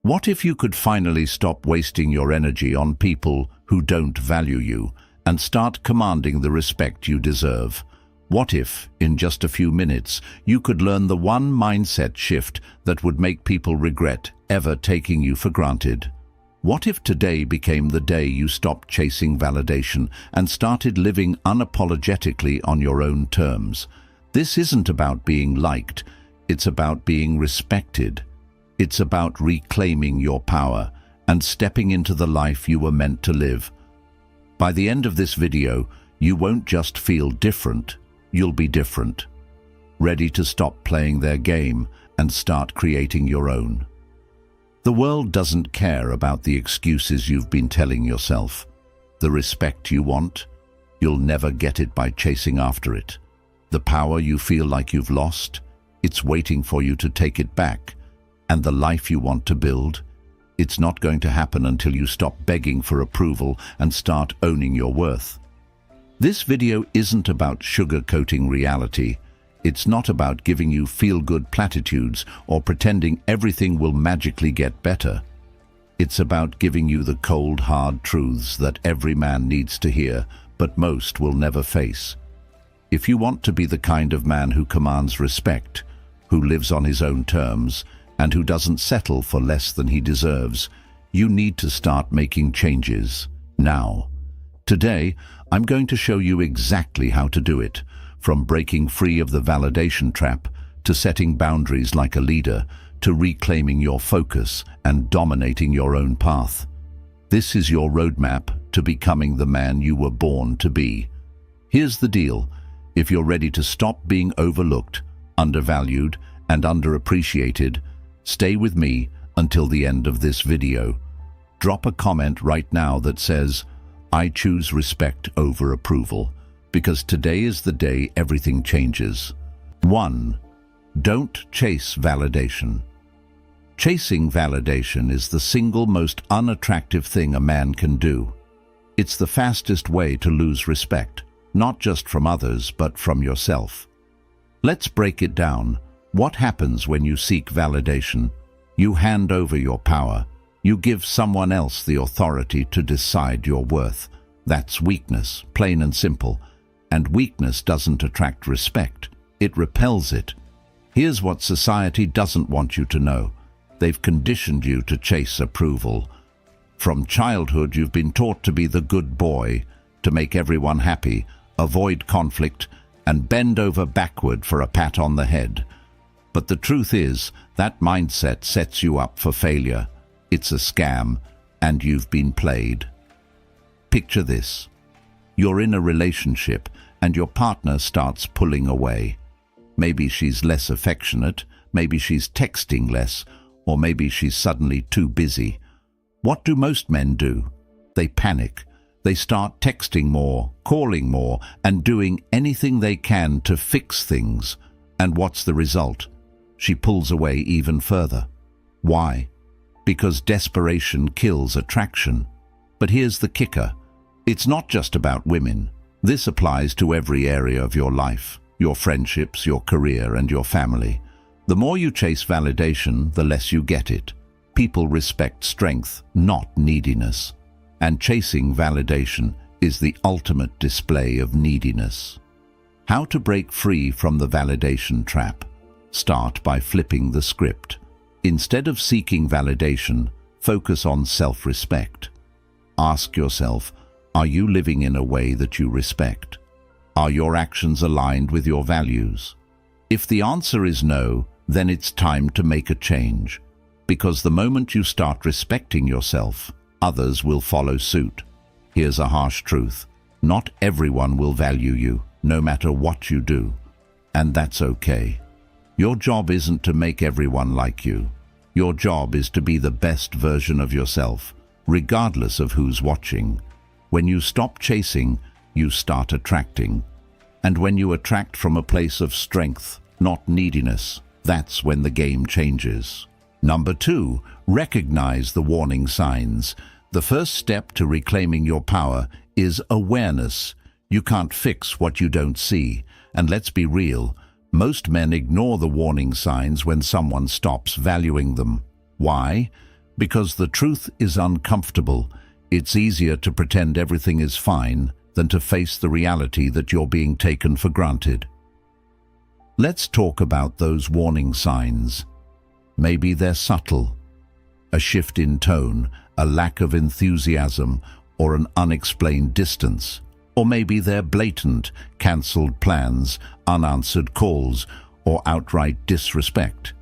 What if you could finally stop wasting your energy on people who don't value you and start commanding the respect you deserve? What if, in just a few minutes, you could learn the one mindset shift that would make people regret ever taking you for granted? What if today became the day you stopped chasing validation and started living unapologetically on your own terms? This isn't about being liked, it's about being respected. It's about reclaiming your power and stepping into the life you were meant to live. By the end of this video, you won't just feel different, you'll be different. Ready to stop playing their game and start creating your own. The world doesn't care about the excuses you've been telling yourself. The respect you want, you'll never get it by chasing after it. The power you feel like you've lost, it's waiting for you to take it back. And the life you want to build, it's not going to happen until you stop begging for approval and start owning your worth. This video isn't about sugarcoating reality. It's not about giving you feel-good platitudes or pretending everything will magically get better. It's about giving you the cold, hard truths that every man needs to hear, but most will never face. If you want to be the kind of man who commands respect, who lives on his own terms, and who doesn't settle for less than he deserves, you need to start making changes now. Today, I'm going to show you exactly how to do it, from breaking free of the validation trap, to setting boundaries like a leader, to reclaiming your focus and dominating your own path. This is your roadmap to becoming the man you were born to be. Here's the deal. If you're ready to stop being overlooked, undervalued, and underappreciated, stay with me until the end of this video. Drop a comment right now that says, "I choose respect over approval," because today is the day everything changes. 1. Don't chase validation. Chasing validation is the single most unattractive thing a man can do. It's the fastest way to lose respect, not just from others, but from yourself. Let's break it down. What happens when you seek validation? You hand over your power. You give someone else the authority to decide your worth. That's weakness, plain and simple. And weakness doesn't attract respect. It repels it. Here's what society doesn't want you to know. They've conditioned you to chase approval. From childhood, you've been taught to be the good boy, to make everyone happy, avoid conflict, and bend over backward for a pat on the head. But the truth is, that mindset sets you up for failure. It's a scam, and you've been played. Picture this. You're in a relationship, and your partner starts pulling away. Maybe she's less affectionate, maybe she's texting less, or maybe she's suddenly too busy. What do most men do? They panic. They start texting more, calling more, and doing anything they can to fix things. And what's the result? She pulls away even further. Why? Because desperation kills attraction. But here's the kicker. It's not just about women. This applies to every area of your life, your friendships, your career, and your family. The more you chase validation, the less you get it. People respect strength, not neediness. And chasing validation is the ultimate display of neediness. How to break free from the validation trap? Start by flipping the script. Instead of seeking validation, focus on self-respect. Ask yourself, are you living in a way that you respect? Are your actions aligned with your values? If the answer is no, then it's time to make a change. Because the moment you start respecting yourself, others will follow suit. Here's a harsh truth. Not everyone will value you, no matter what you do. And that's okay. Your job isn't to make everyone like you. Your job is to be the best version of yourself, regardless of who's watching. When you stop chasing, you start attracting. And when you attract from a place of strength, not neediness, that's when the game changes. Number 2, recognize the warning signs. The first step to reclaiming your power is awareness. You can't fix what you don't see. And let's be real, most men ignore the warning signs when someone stops valuing them. Why? Because the truth is uncomfortable. It's easier to pretend everything is fine than to face the reality that you're being taken for granted. Let's talk about those warning signs. Maybe they're subtle. A shift in tone, a lack of enthusiasm, or an unexplained distance. Or maybe they're blatant, cancelled plans, unanswered calls, or outright disrespect.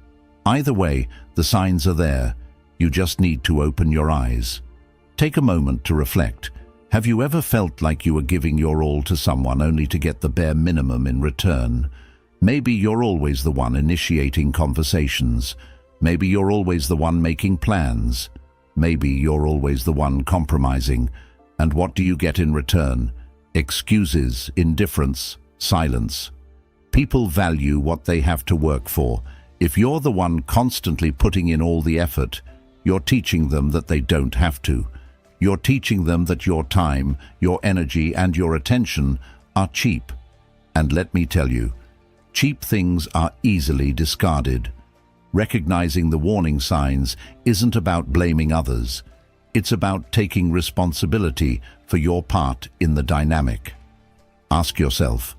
Either way, the signs are there. You just need to open your eyes. Take a moment to reflect. Have you ever felt like you were giving your all to someone only to get the bare minimum in return? Maybe you're always the one initiating conversations. Maybe you're always the one making plans. Maybe you're always the one compromising. And what do you get in return? Excuses, indifference, silence. People value what they have to work for. If you're the one constantly putting in all the effort, you're teaching them that they don't have to. You're teaching them that your time, your energy, and your attention are cheap. And let me tell you, cheap things are easily discarded. Recognizing the warning signs isn't about blaming others. It's about taking responsibility for your part in the dynamic. Ask yourself,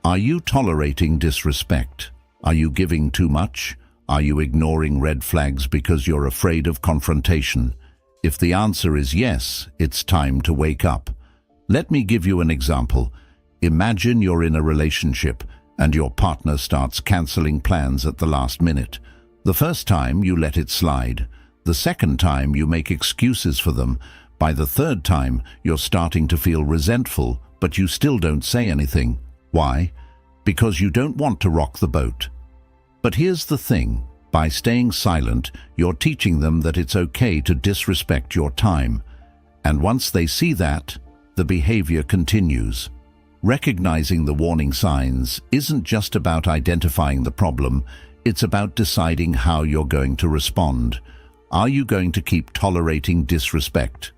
are you tolerating disrespect? Are you giving too much? Are you ignoring red flags because you're afraid of confrontation? If the answer is yes, it's time to wake up. Let me give you an example. Imagine you're in a relationship and your partner starts cancelling plans at the last minute. The first time you let it slide. The second time you make excuses for them. By the third time you're starting to feel resentful, but you still don't say anything. Why? Because you don't want to rock the boat. But here's the thing. By staying silent, you're teaching them that it's okay to disrespect your time. And once they see that, the behavior continues. Recognizing the warning signs isn't just about identifying the problem, it's about deciding how you're going to respond. Are you going to keep tolerating disrespect?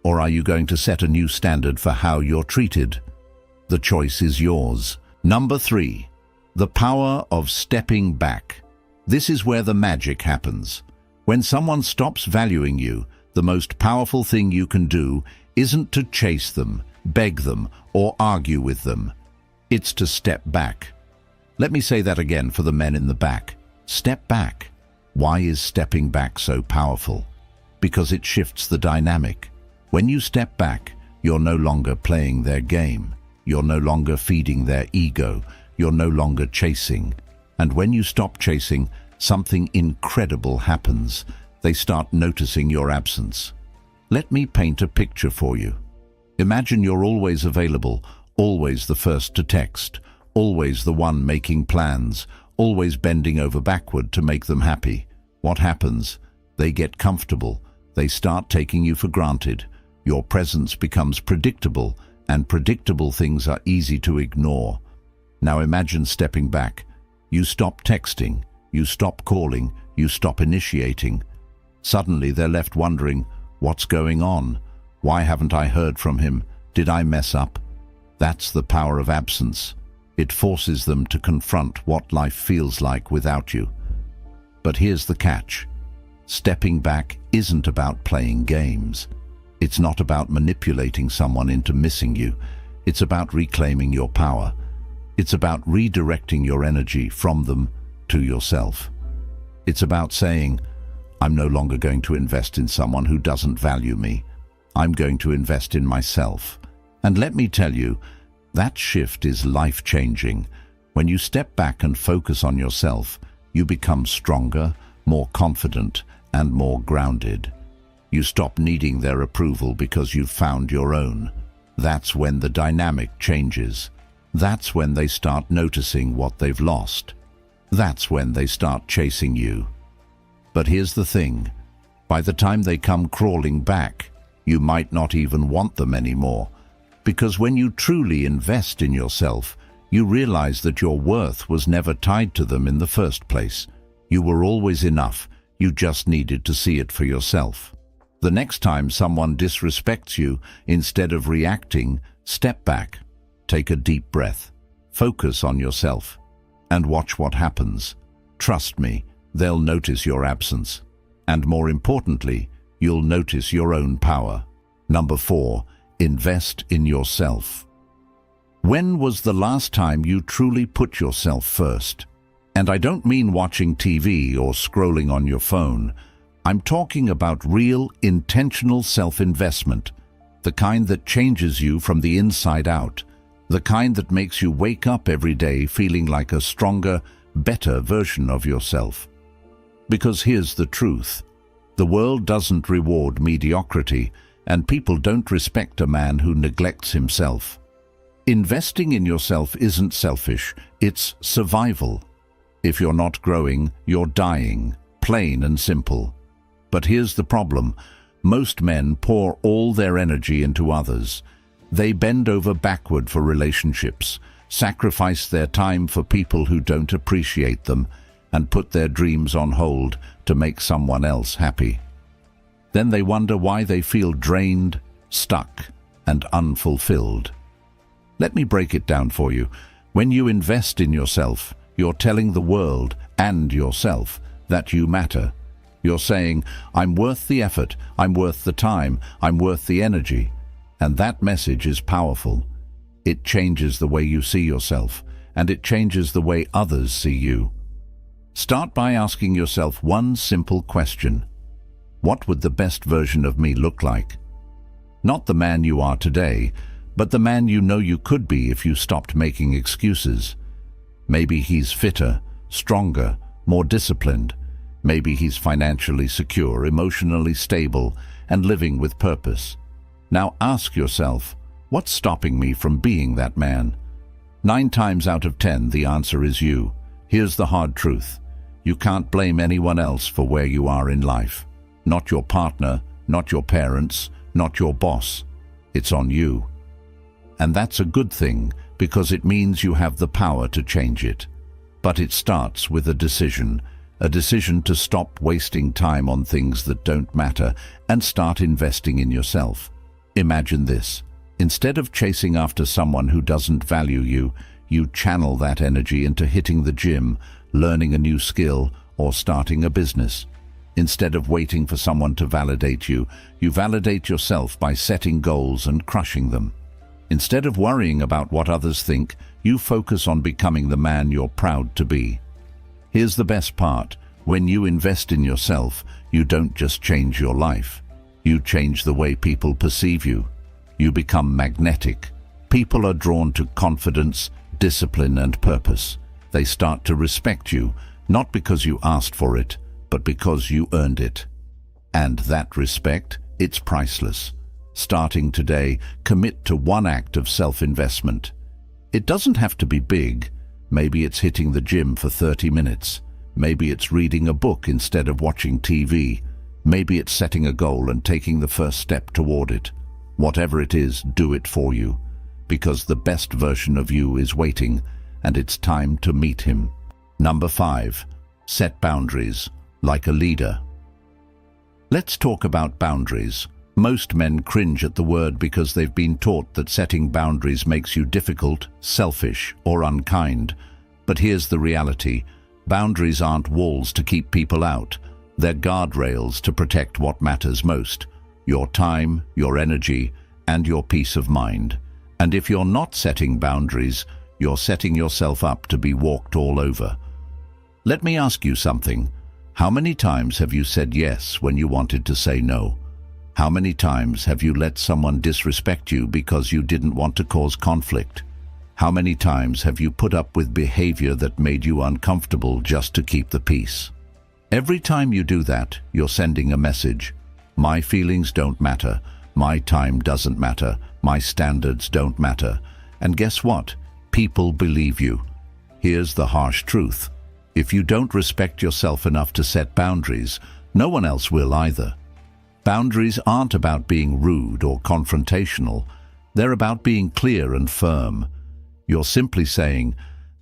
Or are you going to set a new standard for how you're treated? The choice is yours. Number 3. The power of stepping back. This is where the magic happens. When someone stops valuing you, the most powerful thing you can do isn't to chase them, beg them, or argue with them. It's to step back. Let me say that again for the men in the back. Step back. Why is stepping back so powerful? Because it shifts the dynamic. When you step back, you're no longer playing their game. You're no longer feeding their ego. You're no longer chasing. And when you stop chasing, something incredible happens. They start noticing your absence. Let me paint a picture for you. Imagine you're always available, always the first to text, always the one making plans, always bending over backward to make them happy. What happens? They get comfortable. They start taking you for granted. Your presence becomes predictable, and predictable things are easy to ignore. Now imagine stepping back. You stop texting, you stop calling, you stop initiating. Suddenly they're left wondering, what's going on? Why haven't I heard from him? Did I mess up? That's the power of absence. It forces them to confront what life feels like without you. But here's the catch. Stepping back isn't about playing games. It's not about manipulating someone into missing you. It's about reclaiming your power. It's about redirecting your energy from them to yourself. It's about saying, I'm no longer going to invest in someone who doesn't value me. I'm going to invest in myself. And let me tell you, that shift is life-changing. When you step back and focus on yourself, you become stronger, more confident, and more grounded. You stop needing their approval because you've found your own. That's when the dynamic changes. That's when they start noticing what they've lost. That's when they start chasing you. But here's the thing. By the time they come crawling back, you might not even want them anymore. Because when you truly invest in yourself, you realize that your worth was never tied to them in the first place. You were always enough. You just needed to see it for yourself. The next time someone disrespects you, instead of reacting, step back. Take a deep breath. Focus on yourself. And watch what happens. Trust me, they'll notice your absence. And more importantly, you'll notice your own power. Number 4, invest in yourself. When was the last time you truly put yourself first? And I don't mean watching TV or scrolling on your phone. I'm talking about real, intentional self-investment, the kind that changes you from the inside out, the kind that makes you wake up every day feeling like a stronger, better version of yourself. Because here's the truth. The world doesn't reward mediocrity, and people don't respect a man who neglects himself. Investing in yourself isn't selfish, it's survival. If you're not growing, you're dying, plain and simple. But here's the problem. Most men pour all their energy into others. They bend over backward for relationships, sacrifice their time for people who don't appreciate them, and put their dreams on hold to make someone else happy. Then they wonder why they feel drained, stuck, and unfulfilled. Let me break it down for you. When you invest in yourself, you're telling the world and yourself that you matter. You're saying, I'm worth the effort, I'm worth the time, I'm worth the energy. And that message is powerful. It changes the way you see yourself, and it changes the way others see you. Start by asking yourself one simple question. What would the best version of me look like? Not the man you are today, but the man you know you could be if you stopped making excuses. Maybe he's fitter, stronger, more disciplined. Maybe he's financially secure, emotionally stable, and living with purpose. Now ask yourself, what's stopping me from being that man? 9 times out of 10, the answer is you. Here's the hard truth. You can't blame anyone else for where you are in life. Not your partner, not your parents, not your boss. It's on you. And that's a good thing, because it means you have the power to change it. But it starts with a decision to stop wasting time on things that don't matter and start investing in yourself. Imagine this. Instead of chasing after someone who doesn't value you, you channel that energy into hitting the gym, learning a new skill, or starting a business. Instead of waiting for someone to validate you, you validate yourself by setting goals and crushing them. Instead of worrying about what others think, you focus on becoming the man you're proud to be. Here's the best part. When you invest in yourself, you don't just change your life. You change the way people perceive you. You become magnetic. People are drawn to confidence, discipline, and purpose. They start to respect you, not because you asked for it, but because you earned it. And that respect, it's priceless. Starting today, commit to one act of self-investment. It doesn't have to be big. Maybe it's hitting the gym for 30 minutes. Maybe it's reading a book instead of watching TV. Maybe it's setting a goal and taking the first step toward it. Whatever it is, do it for you. Because the best version of you is waiting, and it's time to meet him. Number 5. Set boundaries, like a leader. Let's talk about boundaries. Most men cringe at the word because they've been taught that setting boundaries makes you difficult, selfish, or unkind. But here's the reality. Boundaries aren't walls to keep people out. They're guardrails to protect what matters most: your time, your energy, and your peace of mind. And if you're not setting boundaries, you're setting yourself up to be walked all over. Let me ask you something. How many times have you said yes when you wanted to say no? How many times have you let someone disrespect you because you didn't want to cause conflict? How many times have you put up with behavior that made you uncomfortable just to keep the peace? Every time you do that, you're sending a message. My feelings don't matter. My time doesn't matter. My standards don't matter. And guess what? People believe you. Here's the harsh truth. If you don't respect yourself enough to set boundaries, no one else will either. Boundaries aren't about being rude or confrontational. They're about being clear and firm. You're simply saying,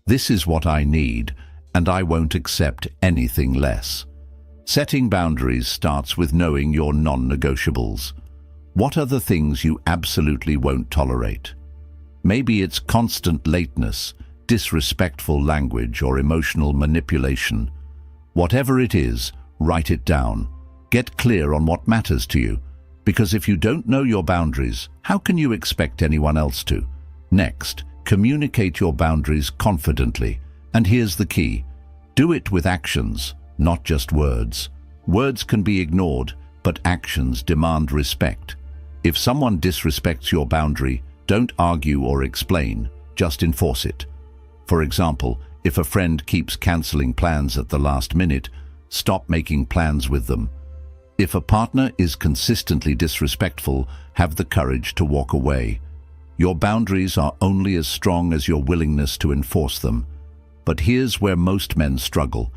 this is what I need, and I won't accept anything less. Setting boundaries starts with knowing your non-negotiables. What are the things you absolutely won't tolerate? Maybe it's constant lateness, disrespectful language, or emotional manipulation. Whatever it is, write it down. Get clear on what matters to you, because if you don't know your boundaries, how can you expect anyone else to? Next, communicate your boundaries confidently. And here's the key. Do it with actions, not just words. Words can be ignored, but actions demand respect. If someone disrespects your boundary, don't argue or explain, just enforce it. For example, if a friend keeps canceling plans at the last minute, stop making plans with them. If a partner is consistently disrespectful, have the courage to walk away. Your boundaries are only as strong as your willingness to enforce them. But here's where most men struggle.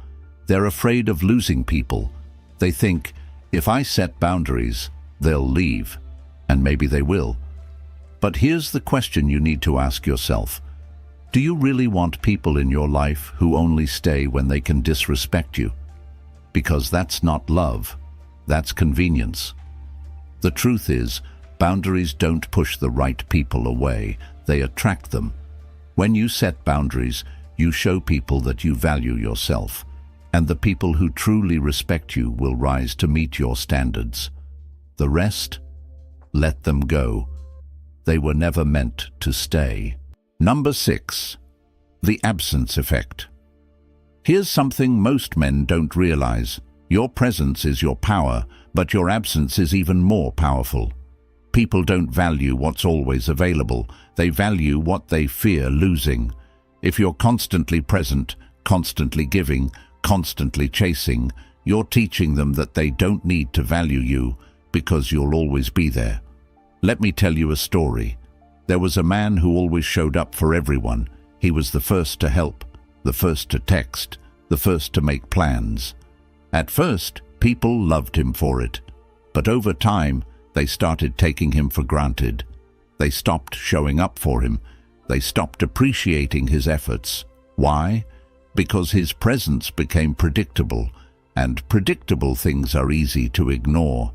They're afraid of losing people. They think, if I set boundaries, they'll leave. And maybe they will. But here's the question you need to ask yourself. Do you really want people in your life who only stay when they can disrespect you? Because that's not love. That's convenience. The truth is, boundaries don't push the right people away, they attract them. When you set boundaries, you show people that you value yourself, and the people who truly respect you will rise to meet your standards. The rest? Let them go. They were never meant to stay. Number 6. The absence effect. Here's something most men don't realize. Your presence is your power, but your absence is even more powerful. People don't value what's always available. They value what they fear losing. If you're constantly present, constantly giving, constantly chasing, you're teaching them that they don't need to value you because you'll always be there. Let me tell you a story. There was a man who always showed up for everyone. He was the first to help, the first to text, the first to make plans. At first, people loved him for it. But over time, they started taking him for granted. They stopped showing up for him. They stopped appreciating his efforts. Why? Because his presence became predictable, and predictable things are easy to ignore.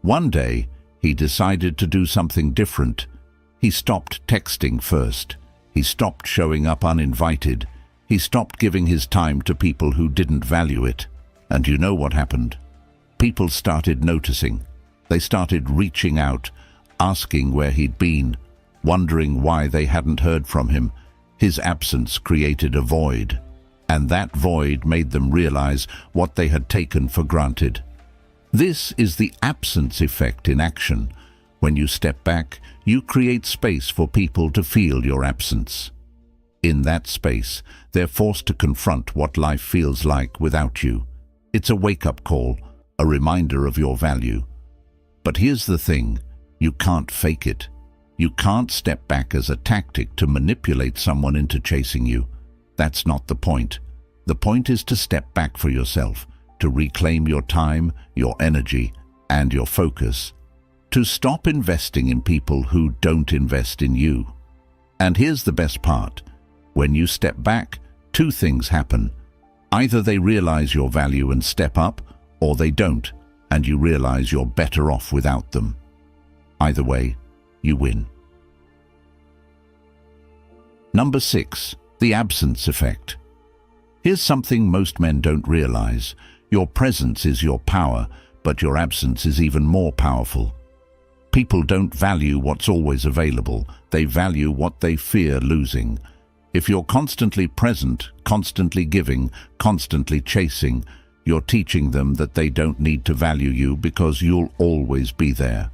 One day, he decided to do something different. He stopped texting first. He stopped showing up uninvited. He stopped giving his time to people who didn't value it. And you know what happened? People started noticing. They started reaching out, asking where he'd been, wondering why they hadn't heard from him. His absence created a void, and that void made them realize what they had taken for granted. This is the absence effect in action. When you step back, you create space for people to feel your absence. In that space, they're forced to confront what life feels like without you. It's a wake-up call, a reminder of your value. But here's the thing, you can't fake it. You can't step back as a tactic to manipulate someone into chasing you. That's not the point. The point is to step back for yourself, to reclaim your time, your energy, and your focus. To stop investing in people who don't invest in you. And here's the best part. When you step back, two things happen. Either they realize your value and step up, or they don't, and you realize you're better off without them. Either way, you win. Number 6. The absence effect. Here's something most men don't realize. Your presence is your power, but your absence is even more powerful. People don't value what's always available. They value what they fear losing. If you're constantly present, constantly giving, constantly chasing, you're teaching them that they don't need to value you because you'll always be there.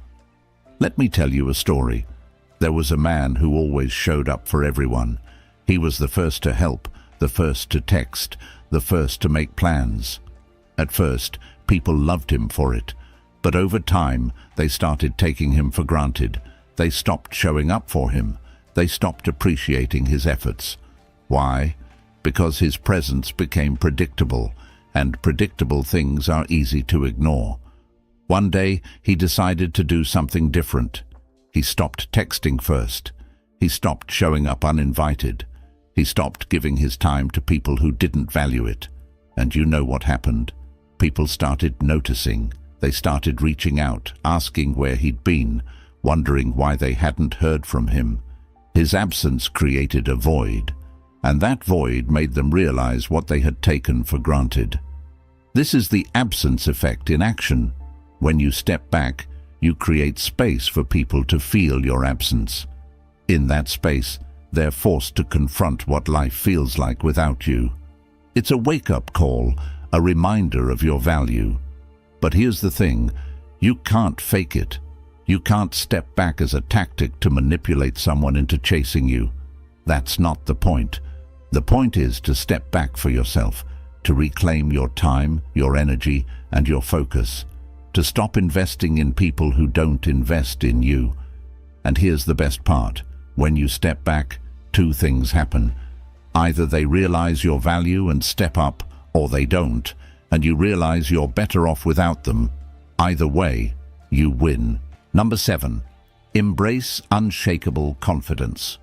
Let me tell you a story. There was a man who always showed up for everyone. He was the first to help, the first to text, the first to make plans. At first, people loved him for it. But over time, they started taking him for granted. They stopped showing up for him. They stopped appreciating his efforts. Why? Because his presence became predictable, and predictable things are easy to ignore. One day, he decided to do something different. He stopped texting first. He stopped showing up uninvited. He stopped giving his time to people who didn't value it. And you know what happened? People started noticing. They started reaching out, asking where he'd been, wondering why they hadn't heard from him. His absence created a void, and that void made them realize what they had taken for granted. This is the absence effect in action. When you step back, you create space for people to feel your absence. In that space, they're forced to confront what life feels like without you. It's a wake-up call, a reminder of your value. But here's the thing, you can't fake it. You can't step back as a tactic to manipulate someone into chasing you. That's not the point. The point is to step back for yourself, to reclaim your time, your energy, and your focus, to stop investing in people who don't invest in you. And here's the best part. When you step back, two things happen. Either they realize your value and step up, or they don't, and you realize you're better off without them. Either way, you win. Number 7. Embrace unshakable confidence.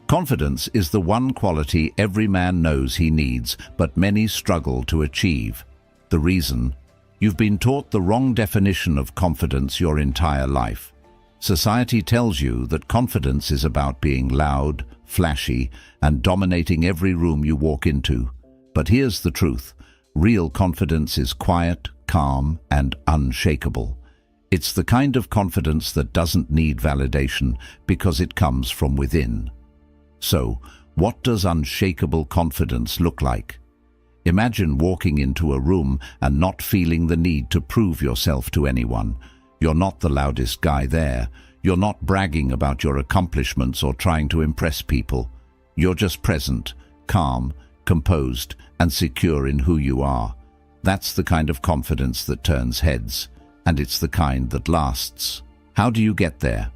Confidence is the one quality every man knows he needs, but many struggle to achieve. The reason? You've been taught the wrong definition of confidence your entire life. Society tells you that confidence is about being loud, flashy, and dominating every room you walk into. But here's the truth. Real confidence is quiet, calm, and unshakable. It's the kind of confidence that doesn't need validation because it comes from within. So, what does unshakable confidence look like? Imagine walking into a room and not feeling the need to prove yourself to anyone. You're not the loudest guy there. You're not bragging about your accomplishments or trying to impress people. You're just present, calm, composed, and secure in who you are. That's the kind of confidence that turns heads, and it's the kind that lasts. How do you get there?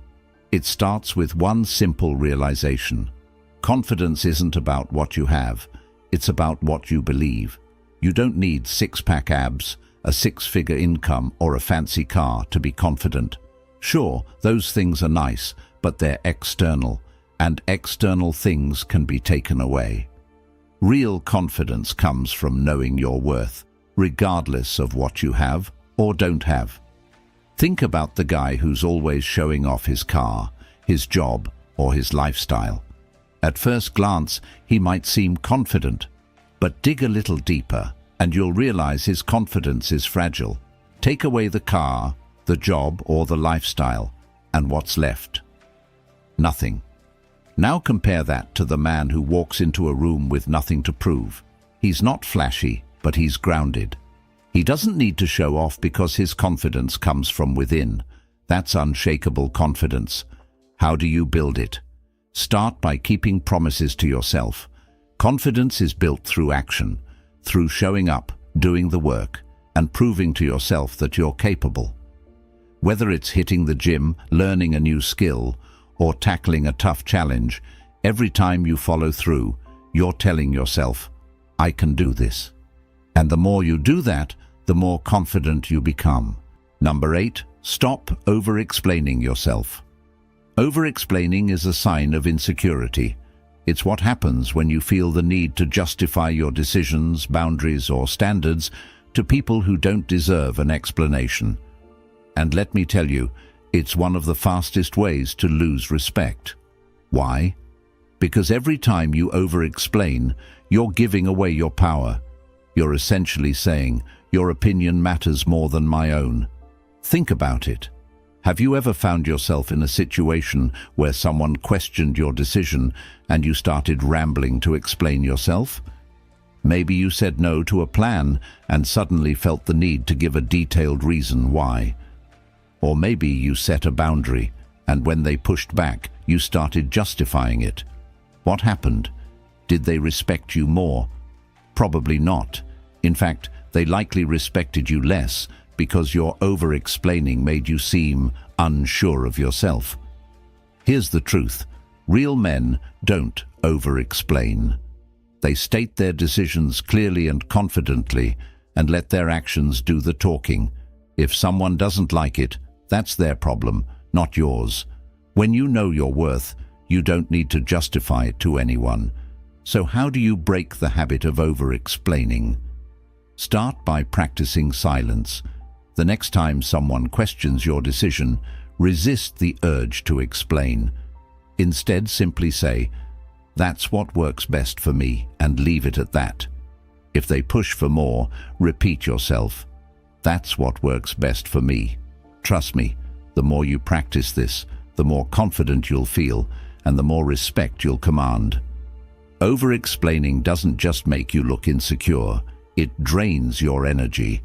It starts with one simple realization. Confidence isn't about what you have, it's about what you believe. You don't need six-pack abs, a six-figure income, or a fancy car to be confident. Sure, those things are nice, but they're external, and external things can be taken away. Real confidence comes from knowing your worth, regardless of what you have or don't have. Think about the guy who's always showing off his car, his job, or his lifestyle. At first glance, he might seem confident, but dig a little deeper and you'll realize his confidence is fragile. Take away the car, the job, or the lifestyle, and what's left? Nothing. Now compare that to the man who walks into a room with nothing to prove. He's not flashy, but he's grounded. He doesn't need to show off because his confidence comes from within. That's unshakable confidence. How do you build it? Start by keeping promises to yourself. Confidence is built through action, through showing up, doing the work, and proving to yourself that you're capable. Whether it's hitting the gym, learning a new skill, or tackling a tough challenge, every time you follow through, you're telling yourself, I can do this. And the more you do that, the more confident you become. Number 8, stop over-explaining yourself. Over-explaining is a sign of insecurity. It's what happens when you feel the need to justify your decisions, boundaries, or standards to people who don't deserve an explanation. And let me tell you, it's one of the fastest ways to lose respect. Why? Because every time you over-explain, you're giving away your power. You're essentially saying, your opinion matters more than my own. Think about it. Have you ever found yourself in a situation where someone questioned your decision and you started rambling to explain yourself? Maybe you said no to a plan and suddenly felt the need to give a detailed reason why. Or maybe you set a boundary, and when they pushed back, you started justifying it. What happened? Did they respect you more? Probably not. In fact, they likely respected you less because your over-explaining made you seem unsure of yourself. Here's the truth. Real men don't over-explain. They state their decisions clearly and confidently and let their actions do the talking. If someone doesn't like it, that's their problem, not yours. When you know your worth, you don't need to justify it to anyone. So how do you break the habit of over-explaining? Start by practicing silence. The next time someone questions your decision, resist the urge to explain. Instead, simply say, "That's what works best for me," and leave it at that. If they push for more, repeat yourself, "That's what works best for me." Trust me, the more you practice this, the more confident you'll feel and the more respect you'll command. Over-explaining doesn't just make you look insecure, it drains your energy.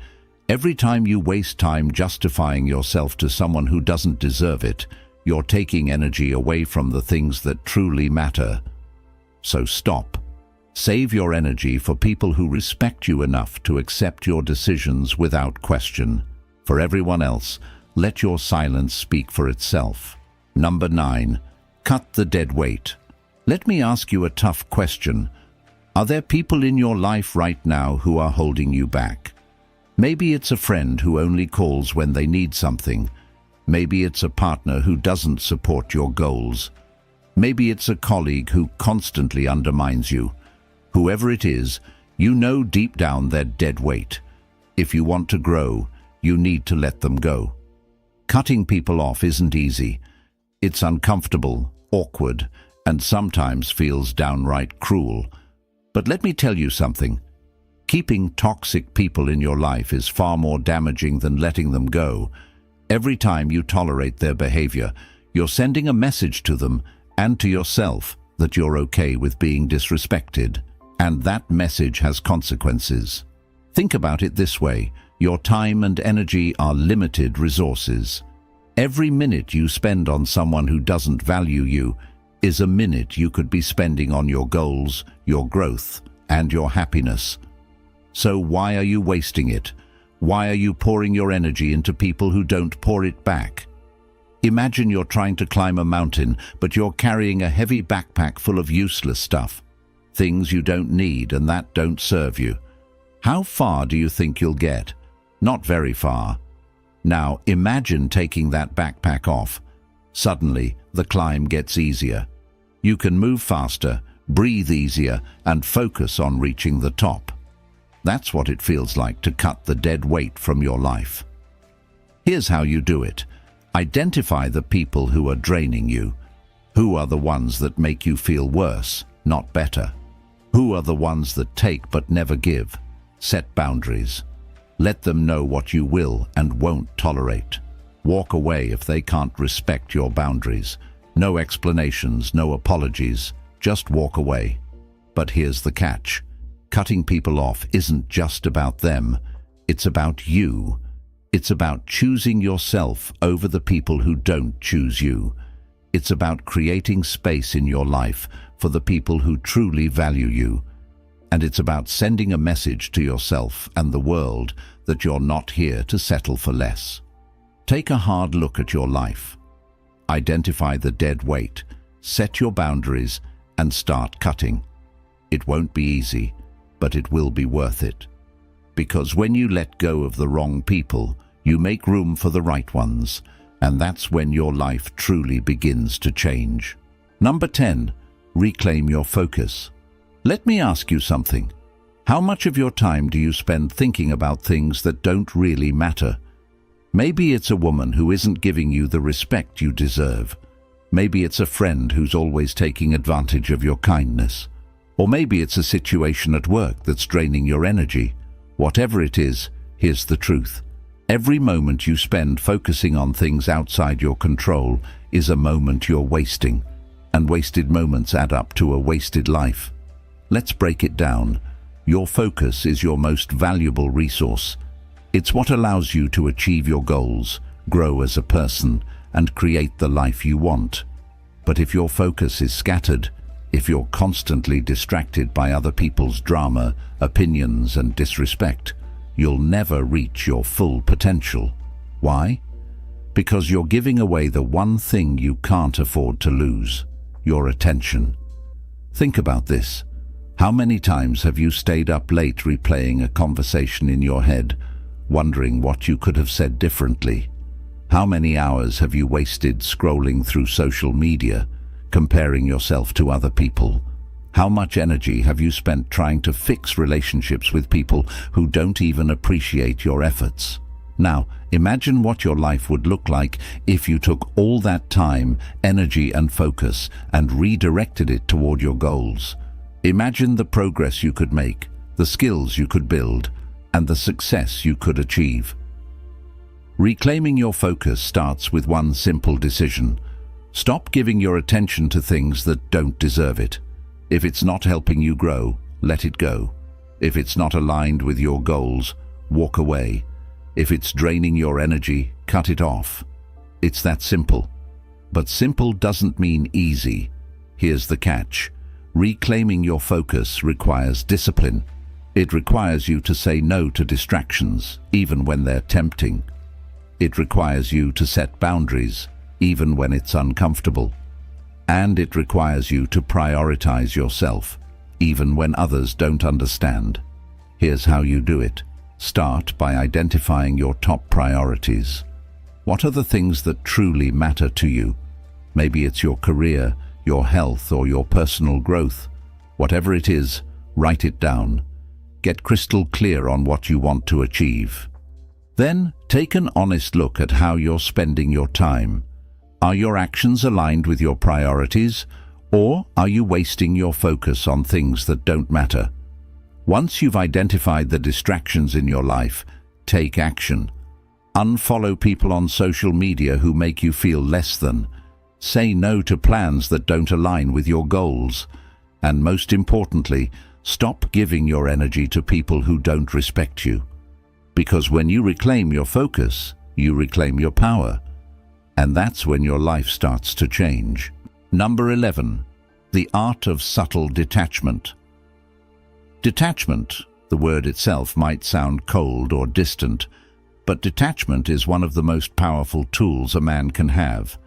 Every time you waste time justifying yourself to someone who doesn't deserve it, you're taking energy away from the things that truly matter. So stop. Save your energy for people who respect you enough to accept your decisions without question. For everyone else, let your silence speak for itself. Number 9. Cut the dead weight. Let me ask you a tough question. Are there people in your life right now who are holding you back? Maybe it's a friend who only calls when they need something. Maybe it's a partner who doesn't support your goals. Maybe it's a colleague who constantly undermines you. Whoever it is, you know deep down they're dead weight. If you want to grow, you need to let them go. Cutting people off isn't easy. It's uncomfortable, awkward, and sometimes feels downright cruel. But let me tell you something. Keeping toxic people in your life is far more damaging than letting them go. Every time you tolerate their behavior, you're sending a message to them and to yourself that you're okay with being disrespected. And that message has consequences. Think about it this way. Your time and energy are limited resources. Every minute you spend on someone who doesn't value you is a minute you could be spending on your goals, your growth, and your happiness. So why are you wasting it? Why are you pouring your energy into people who don't pour it back? Imagine you're trying to climb a mountain, but you're carrying a heavy backpack full of useless stuff. Things you don't need and that don't serve you. How far do you think you'll get? Not very far. Now imagine taking that backpack off. Suddenly, the climb gets easier. You can move faster, breathe easier, and focus on reaching the top. That's what it feels like to cut the dead weight from your life. Here's how you do it. Identify the people who are draining you. Who are the ones that make you feel worse, not better? Who are the ones that take but never give? Set boundaries. Let them know what you will and won't tolerate. Walk away if they can't respect your boundaries. No explanations, no apologies, just walk away. But here's the catch. Cutting people off isn't just about them, it's about you. It's about choosing yourself over the people who don't choose you. It's about creating space in your life for the people who truly value you. And it's about sending a message to yourself and the world that you're not here to settle for less. Take a hard look at your life. Identify the dead weight, set your boundaries, and start cutting. It won't be easy, but it will be worth it. Because when you let go of the wrong people, you make room for the right ones, and that's when your life truly begins to change. Number 10. Reclaim your focus. Let me ask you something. How much of your time do you spend thinking about things that don't really matter? Maybe it's a woman who isn't giving you the respect you deserve. Maybe it's a friend who's always taking advantage of your kindness. Or maybe it's a situation at work that's draining your energy. Whatever it is, here's the truth. Every moment you spend focusing on things outside your control is a moment you're wasting. And wasted moments add up to a wasted life. Let's break it down. Your focus is your most valuable resource. It's what allows you to achieve your goals, grow as a person, and create the life you want. But if your focus is scattered, if you're constantly distracted by other people's drama, opinions, and disrespect, you'll never reach your full potential. Why? Because you're giving away the one thing you can't afford to lose, your attention. Think about this. How many times have you stayed up late replaying a conversation in your head, wondering what you could have said differently? How many hours have you wasted scrolling through social media, comparing yourself to other people? How much energy have you spent trying to fix relationships with people who don't even appreciate your efforts? Now, imagine what your life would look like if you took all that time, energy, and focus and redirected it toward your goals. Imagine the progress you could make, the skills you could build, and the success you could achieve. Reclaiming your focus starts with one simple decision. Stop giving your attention to things that don't deserve it. If it's not helping you grow, let it go. If it's not aligned with your goals, walk away. If it's draining your energy, cut it off. It's that simple. But simple doesn't mean easy. Here's the catch. Reclaiming your focus requires discipline. It requires you to say no to distractions, even when they're tempting. It requires you to set boundaries, even when it's uncomfortable. And it requires you to prioritize yourself, even when others don't understand. Here's how you do it. Start by identifying your top priorities. What are the things that truly matter to you? Maybe it's your career, your health, or your personal growth. Whatever it is, write it down. Get crystal clear on what you want to achieve. Then, take an honest look at how you're spending your time. Are your actions aligned with your priorities, or are you wasting your focus on things that don't matter? Once you've identified the distractions in your life, take action. Unfollow people on social media who make you feel less than. Say no to plans that don't align with your goals. And most importantly, stop giving your energy to people who don't respect you. Because when you reclaim your focus, you reclaim your power. And that's when your life starts to change. Number 11. The Art of Subtle Detachment. Detachment, the word itself might sound cold or distant, but detachment is one of the most powerful tools a man can have.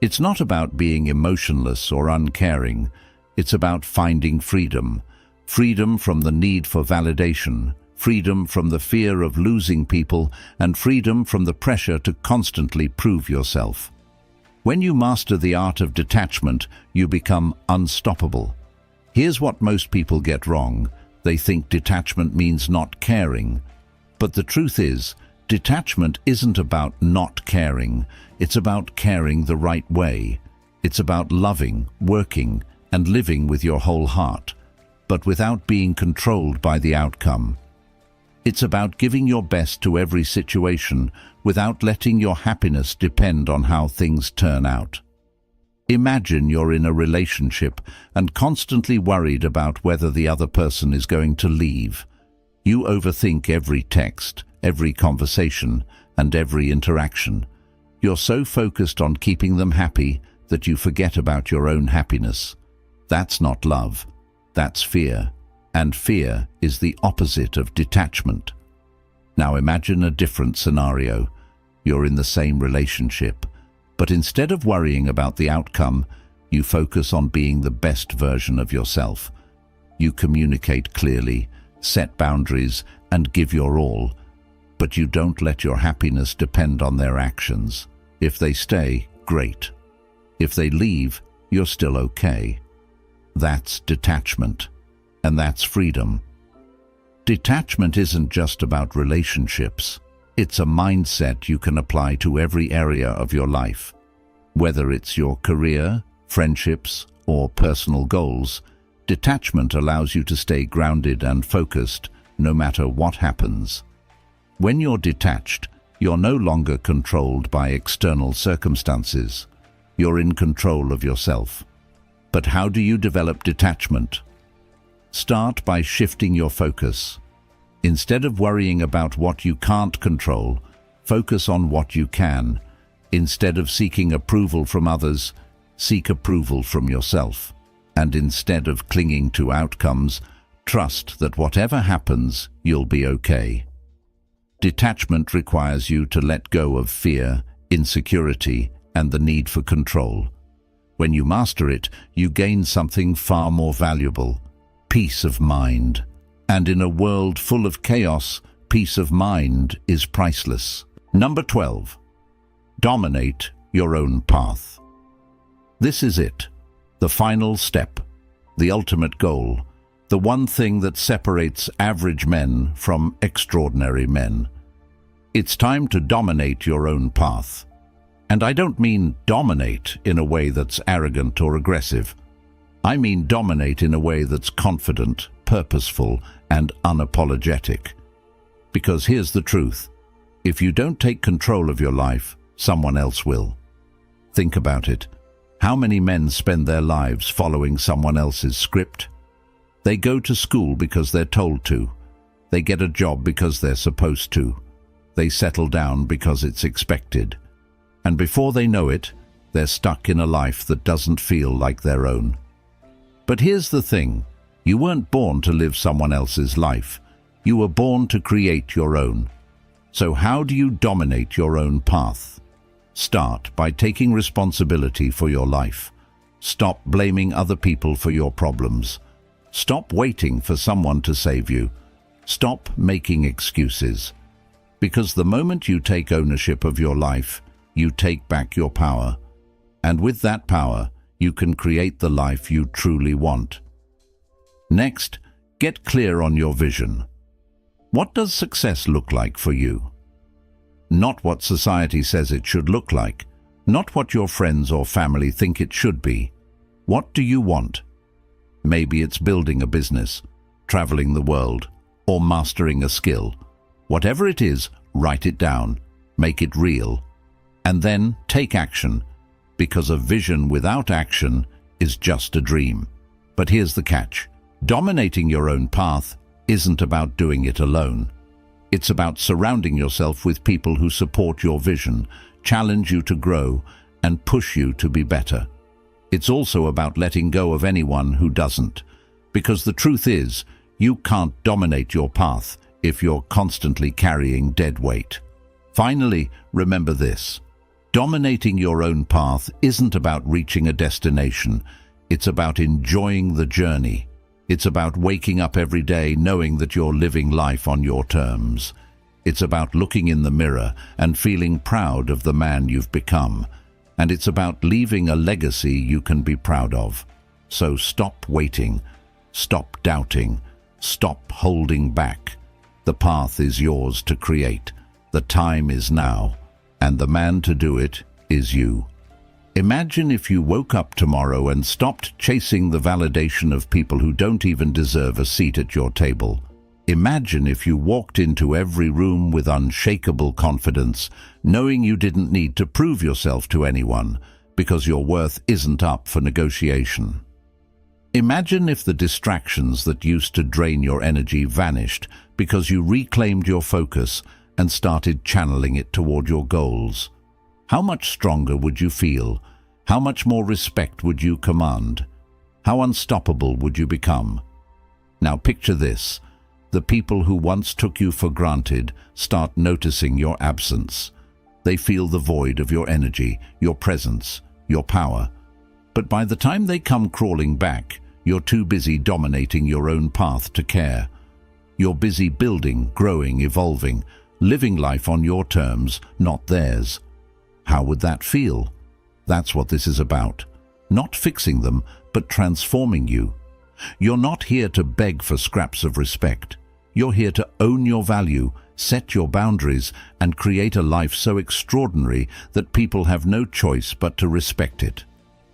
It's not about being emotionless or uncaring. It's about finding freedom. Freedom from the need for validation, freedom from the fear of losing people, and freedom from the pressure to constantly prove yourself. When you master the art of detachment, you become unstoppable. Here's what most people get wrong. They think detachment means not caring. But the truth is, detachment isn't about not caring. It's about caring the right way. It's about loving, working, and living with your whole heart, but without being controlled by the outcome. It's about giving your best to every situation without letting your happiness depend on how things turn out. Imagine you're in a relationship and constantly worried about whether the other person is going to leave. You overthink every text, every conversation, and every interaction. You're so focused on keeping them happy that you forget about your own happiness. That's not love. That's fear. And fear is the opposite of detachment. Now imagine a different scenario. You're in the same relationship, but instead of worrying about the outcome, you focus on being the best version of yourself. You communicate clearly, set boundaries, and give your all, but you don't let your happiness depend on their actions. If they stay, great. If they leave, you're still okay. That's detachment, and that's freedom. Detachment isn't just about relationships. It's a mindset you can apply to every area of your life. Whether it's your career, friendships, or personal goals, detachment allows you to stay grounded and focused no matter what happens. When you're detached, you're no longer controlled by external circumstances. You're in control of yourself. But how do you develop detachment? Start by shifting your focus. Instead of worrying about what you can't control, focus on what you can. Instead of seeking approval from others, seek approval from yourself. And instead of clinging to outcomes, trust that whatever happens, you'll be okay. Detachment requires you to let go of fear, insecurity, and the need for control. When you master it, you gain something far more valuable: peace of mind. And in a world full of chaos, peace of mind is priceless. Number 12. Dominate your own path. This is it, the final step, the ultimate goal, the one thing that separates average men from extraordinary men. It's time to dominate your own path. And I don't mean dominate in a way that's arrogant or aggressive. I mean dominate in a way that's confident, purposeful and unapologetic. Because here's the truth. If you don't take control of your life, someone else will. Think about it. How many men spend their lives following someone else's script? They go to school because they're told to. They get a job because they're supposed to. They settle down because it's expected. And before they know it, they're stuck in a life that doesn't feel like their own. But here's the thing. You weren't born to live someone else's life. You were born to create your own. So how do you dominate your own path? Start by taking responsibility for your life. Stop blaming other people for your problems. Stop waiting for someone to save you. Stop making excuses. Because the moment you take ownership of your life, you take back your power. And with that power, you can create the life you truly want. Next, get clear on your vision. What does success look like for you? Not what society says it should look like, not what your friends or family think it should be. What do you want? Maybe it's building a business, traveling the world, or mastering a skill. Whatever it is, write it down, make it real, and then take action, because a vision without action is just a dream. But here's the catch. Dominating your own path isn't about doing it alone. It's about surrounding yourself with people who support your vision, challenge you to grow, and push you to be better. It's also about letting go of anyone who doesn't, because the truth is, you can't dominate your path if you're constantly carrying dead weight. Finally, remember this. Dominating your own path isn't about reaching a destination. It's about enjoying the journey. It's about waking up every day knowing that you're living life on your terms. It's about looking in the mirror and feeling proud of the man you've become. And it's about leaving a legacy you can be proud of. So stop waiting. Stop doubting. Stop holding back. The path is yours to create. The time is now. And the man to do it is you. Imagine if you woke up tomorrow and stopped chasing the validation of people who don't even deserve a seat at your table. Imagine if you walked into every room with unshakable confidence, knowing you didn't need to prove yourself to anyone, because your worth isn't up for negotiation. Imagine if the distractions that used to drain your energy vanished because you reclaimed your focus and started channeling it toward your goals. How much stronger would you feel? How much more respect would you command? How unstoppable would you become? Now picture this. The people who once took you for granted start noticing your absence. They feel the void of your energy, your presence, your power. But by the time they come crawling back, you're too busy dominating your own path to care. You're busy building, growing, evolving, living life on your terms, not theirs. How would that feel? That's what this is about. Not fixing them, but transforming you. You're not here to beg for scraps of respect. You're here to own your value, set your boundaries, and create a life so extraordinary that people have no choice but to respect it.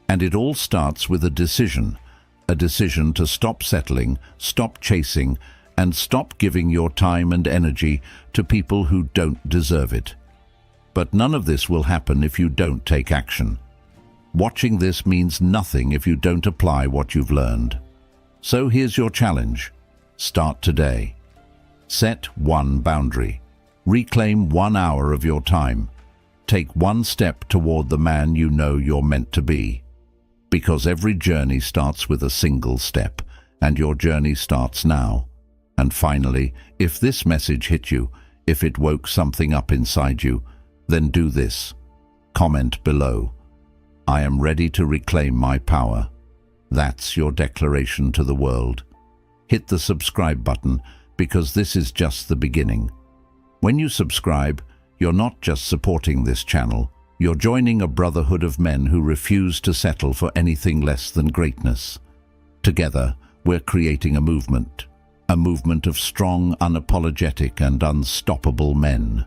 And it all starts with a decision to stop settling, stop chasing, and stop giving your time and energy to people who don't deserve it. But none of this will happen if you don't take action. Watching this means nothing if you don't apply what you've learned. So here's your challenge. Start today. Set one boundary. Reclaim 1 hour of your time. Take one step toward the man you know you're meant to be. Because every journey starts with a single step, and your journey starts now. And finally, if this message hit you, if it woke something up inside you, then do this. Comment below. I am ready to reclaim my power. That's your declaration to the world. Hit the subscribe button, because this is just the beginning. When you subscribe, you're not just supporting this channel, you're joining a brotherhood of men who refuse to settle for anything less than greatness. Together, we're creating a movement of strong, unapologetic, and unstoppable men.